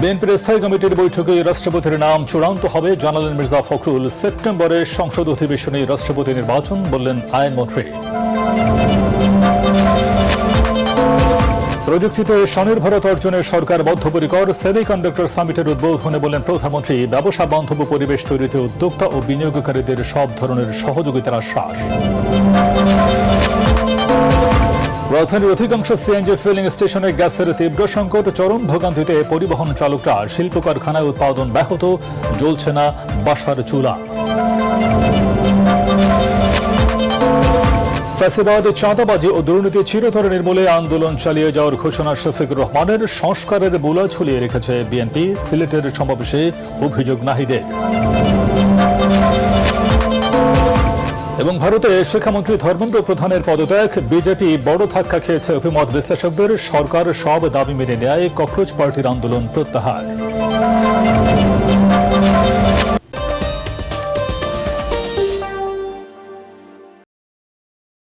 বিএনপির স্থায়ী কমিটির বৈঠকে রাষ্ট্রপতির নাম চূড়ান্ত হবে জানালেন মির্জা ফখরুল। সেপ্টেম্বরে সংসদ অধিবেশনে রাষ্ট্রপতি নির্বাচন বললেন আইনমন্ত্রী। প্রযুক্তিতে স্বনির্ভরতা অর্জনের সরকার বদ্ধপরিকর। সেমিকন্ডাক্টর সামিটের উদ্বোধনে বললেন প্রধানমন্ত্রী, ব্যবসা বান্ধব পরিবেশ তৈরিতে উদ্যোক্তা ও বিনিয়োগকারীদের সব ধরনের সহযোগিতার আশ্বাস। রাজধানীর অধিকাংশ সিএনজি ফিলিং স্টেশনে গ্যাসের তীব্র সংকট। চরম ভোগান্তিতে পরিবহন চালকরা। শিল্প কারখানায় উৎপাদন ব্যাহত, জ্বলছে না বাসার চুলা। ফ্যাসিবাদ, চাঁদাবাজি ও দুর্নীতি চিরতরে নির্মূলে আন্দোলন চালিয়ে যাওয়ার ঘোষণা শফিকুর রহমানের। সংস্কারের বুলা ঝুলিয়ে রেখেছে বিএনপি। সিলেটের সমাবেশে অভিযোগ নাহিদের। এবং ভারতে শিক্ষামন্ত্রী ধর্মেন্দ্র প্রধানের পদত্যাগ। বিজেপি বড় ধাক্কা খেয়েছে অভিমত বিশ্লেষকদের। সরকার সব দাবি মেনে নেয়। ককরোচ পার্টির আন্দোলন প্রত্যাহার।